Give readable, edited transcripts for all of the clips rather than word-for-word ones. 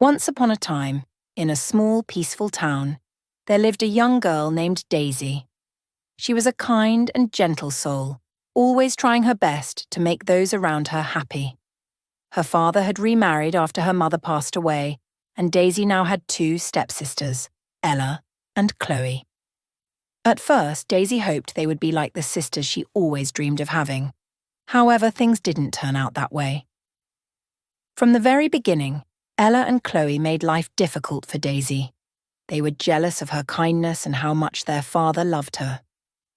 Once upon a time, in a small, peaceful town, there lived a young girl named Daisy. She was a kind and gentle soul, always trying her best to make those around her happy. Her father had remarried after her mother passed away, and Daisy now had two stepsisters, Ella and Chloe. At first, Daisy hoped they would be like the sisters she always dreamed of having. However, things didn't turn out that way. From the very beginning, Ella and Chloe made life difficult for Daisy. They were jealous of her kindness and how much their father loved her.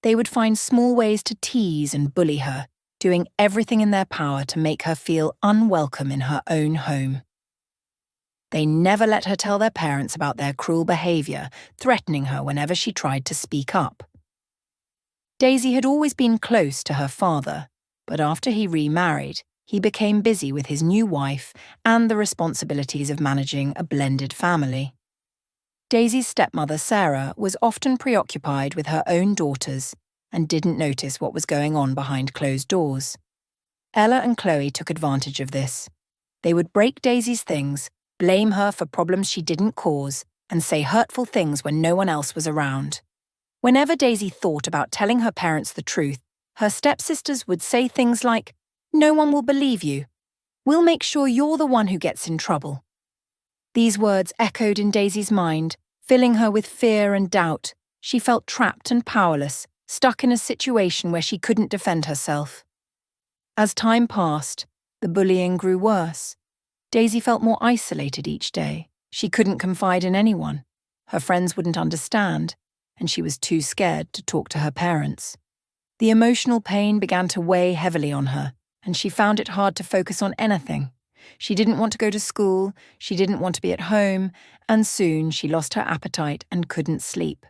They would find small ways to tease and bully her, doing everything in their power to make her feel unwelcome in her own home. They never let her tell their parents about their cruel behaviour, threatening her whenever she tried to speak up. Daisy had always been close to her father, but after he remarried, he became busy with his new wife and the responsibilities of managing a blended family. Daisy's stepmother, Sarah, was often preoccupied with her own daughters and didn't notice what was going on behind closed doors. Ella and Chloe took advantage of this. They would break Daisy's things, blame her for problems she didn't cause, and say hurtful things when no one else was around. Whenever Daisy thought about telling her parents the truth, her stepsisters would say things like, "No one will believe you. We'll make sure you're the one who gets in trouble." These words echoed in Daisy's mind, filling her with fear and doubt. She felt trapped and powerless, stuck in a situation where she couldn't defend herself. As time passed, the bullying grew worse. Daisy felt more isolated each day. She couldn't confide in anyone. Her friends wouldn't understand, and she was too scared to talk to her parents. The emotional pain began to weigh heavily on her, and she found it hard to focus on anything. She didn't want to go to school, she didn't want to be at home, and soon she lost her appetite and couldn't sleep.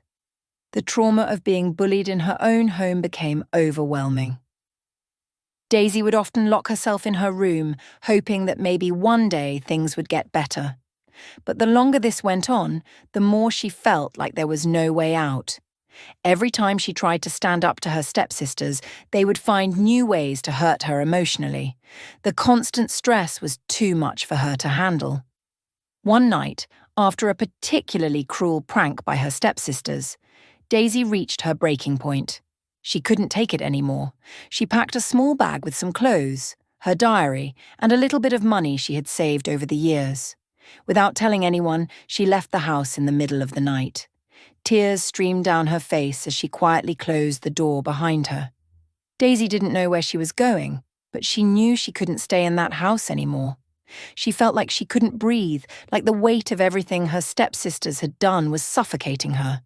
The trauma of being bullied in her own home became overwhelming. Daisy would often lock herself in her room, hoping that maybe one day things would get better. But the longer this went on, the more she felt like there was no way out. Every time she tried to stand up to her stepsisters, they would find new ways to hurt her emotionally. The constant stress was too much for her to handle. One night, after a particularly cruel prank by her stepsisters, Daisy reached her breaking point. She couldn't take it anymore. She packed a small bag with some clothes, her diary, and a little bit of money she had saved over the years. Without telling anyone, she left the house in the middle of the night. Tears streamed down her face as she quietly closed the door behind her. Daisy didn't know where she was going, but she knew she couldn't stay in that house anymore. She felt like she couldn't breathe, like the weight of everything her stepsisters had done was suffocating her.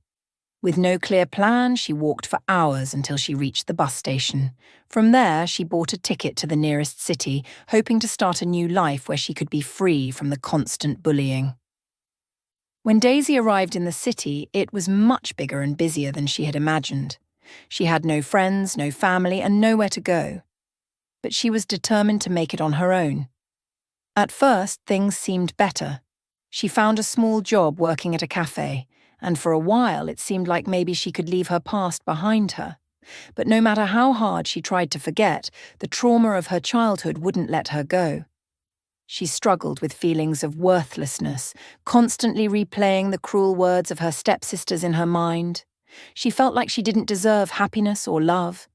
With no clear plan, she walked for hours until she reached the bus station. From there, she bought a ticket to the nearest city, hoping to start a new life where she could be free from the constant bullying. When Daisy arrived in the city, it was much bigger and busier than she had imagined. She had no friends, no family, and nowhere to go. But she was determined to make it on her own. At first, things seemed better. She found a small job working at a cafe, and for a while it seemed like maybe she could leave her past behind her. But no matter how hard she tried to forget, the trauma of her childhood wouldn't let her go. She struggled with feelings of worthlessness, constantly replaying the cruel words of her stepsisters in her mind. She felt like she didn't deserve happiness or love.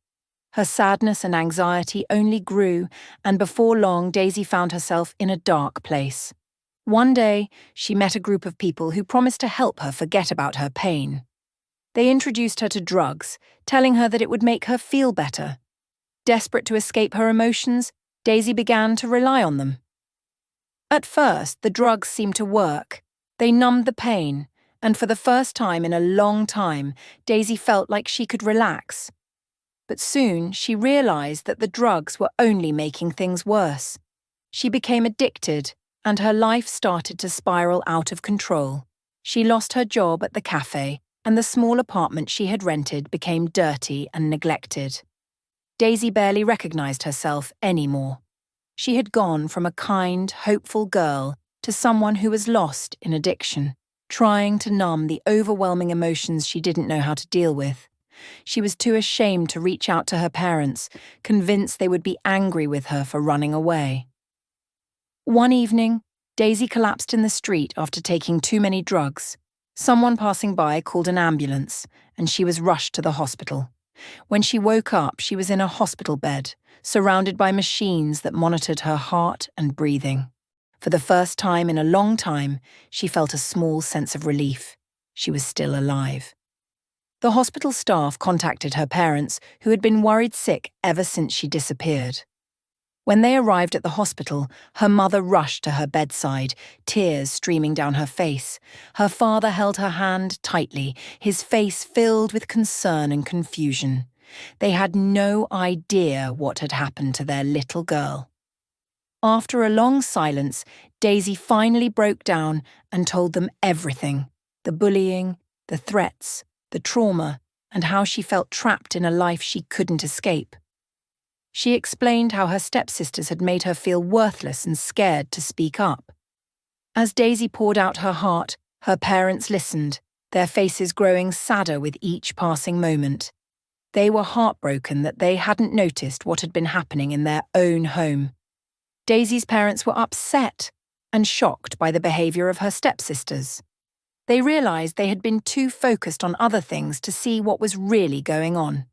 Her sadness and anxiety only grew, and before long Daisy found herself in a dark place. One day, she met a group of people who promised to help her forget about her pain. They introduced her to drugs, telling her that it would make her feel better. Desperate to escape her emotions, Daisy began to rely on them. At first, the drugs seemed to work. They numbed the pain, and for the first time in a long time, Daisy felt like she could relax. But soon, she realized that the drugs were only making things worse. She became addicted, and her life started to spiral out of control. She lost her job at the cafe, and the small apartment she had rented became dirty and neglected. Daisy barely recognized herself anymore. She had gone from a kind, hopeful girl to someone who was lost in addiction, trying to numb the overwhelming emotions she didn't know how to deal with. She was too ashamed to reach out to her parents, convinced they would be angry with her for running away. One evening, Daisy collapsed in the street after taking too many drugs. Someone passing by called an ambulance, and she was rushed to the hospital. When she woke up, she was in a hospital bed, surrounded by machines that monitored her heart and breathing. For the first time in a long time, she felt a small sense of relief. She was still alive. The hospital staff contacted her parents, who had been worried sick ever since she disappeared. When they arrived at the hospital, her mother rushed to her bedside, tears streaming down her face. Her father held her hand tightly, his face filled with concern and confusion. They had no idea what had happened to their little girl. After a long silence, Daisy finally broke down and told them everything: the bullying, the threats, the trauma, and how she felt trapped in a life she couldn't escape. She explained how her stepsisters had made her feel worthless and scared to speak up. As Daisy poured out her heart, her parents listened, their faces growing sadder with each passing moment. They were heartbroken that they hadn't noticed what had been happening in their own home. Daisy's parents were upset and shocked by the behaviour of her stepsisters. They realised they had been too focused on other things to see what was really going on.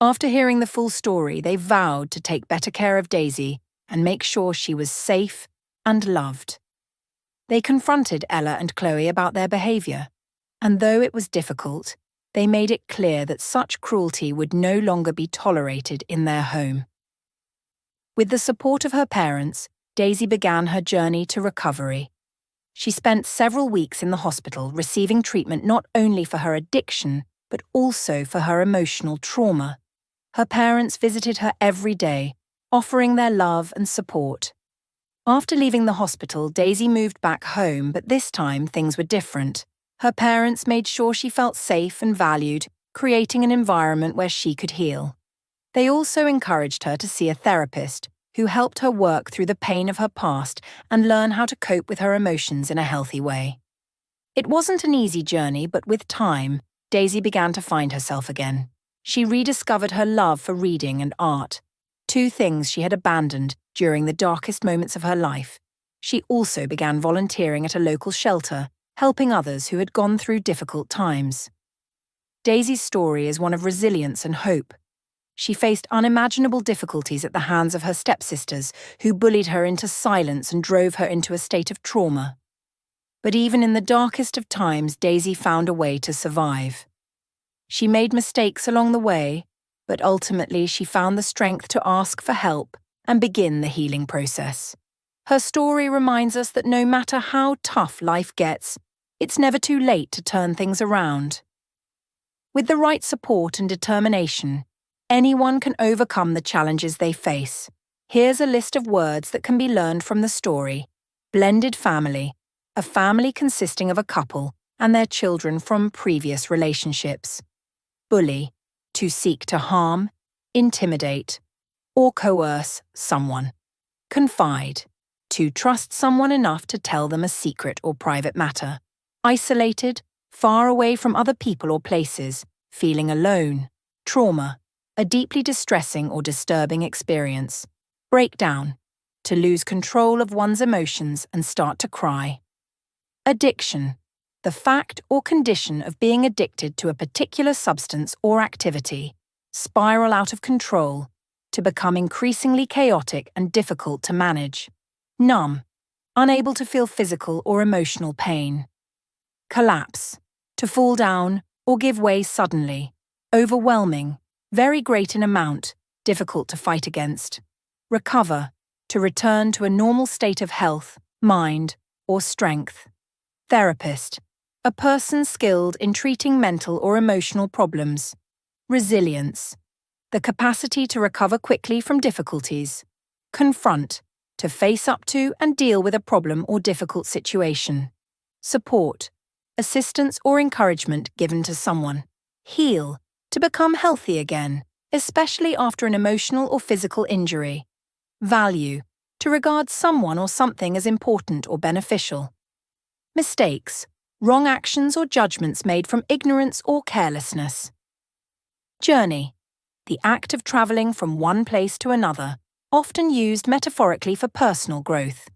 After hearing the full story, they vowed to take better care of Daisy and make sure she was safe and loved. They confronted Ella and Chloe about their behaviour, and though it was difficult, they made it clear that such cruelty would no longer be tolerated in their home. With the support of her parents, Daisy began her journey to recovery. She spent several weeks in the hospital receiving treatment not only for her addiction, but also for her emotional trauma. Her parents visited her every day, offering their love and support. After leaving the hospital, Daisy moved back home, but this time things were different. Her parents made sure she felt safe and valued, creating an environment where she could heal. They also encouraged her to see a therapist who helped her work through the pain of her past and learn how to cope with her emotions in a healthy way. It wasn't an easy journey, but with time, Daisy began to find herself again. She rediscovered her love for reading and art, two things she had abandoned during the darkest moments of her life. She also began volunteering at a local shelter, helping others who had gone through difficult times. Daisy's story is one of resilience and hope. She faced unimaginable difficulties at the hands of her stepsisters, who bullied her into silence and drove her into a state of trauma. But even in the darkest of times, Daisy found a way to survive. She made mistakes along the way, but ultimately she found the strength to ask for help and begin the healing process. Her story reminds us that no matter how tough life gets, it's never too late to turn things around. With the right support and determination, anyone can overcome the challenges they face. Here's a list of words that can be learned from the story. Blended family, a family consisting of a couple and their children from previous relationships. Bully, to seek to harm, intimidate, or coerce someone. Confide, to trust someone enough to tell them a secret or private matter. Isolated, far away from other people or places, feeling alone. Trauma, a deeply distressing or disturbing experience. Breakdown, to lose control of one's emotions and start to cry. Addiction, the fact or condition of being addicted to a particular substance or activity. Spiral out of control, to become increasingly chaotic and difficult to manage. Numb, unable to feel physical or emotional pain. Collapse, to fall down or give way suddenly. Overwhelming, very great in amount, difficult to fight against. Recover, to return to a normal state of health, mind, or strength. Therapist, a person skilled in treating mental or emotional problems. Resilience, the capacity to recover quickly from difficulties. Confront, to face up to and deal with a problem or difficult situation. Support, assistance or encouragement given to someone. Heal, to become healthy again, especially after an emotional or physical injury. Value, to regard someone or something as important or beneficial. Mistakes, wrong actions or judgments made from ignorance or carelessness. Journey, the act of travelling from one place to another, often used metaphorically for personal growth.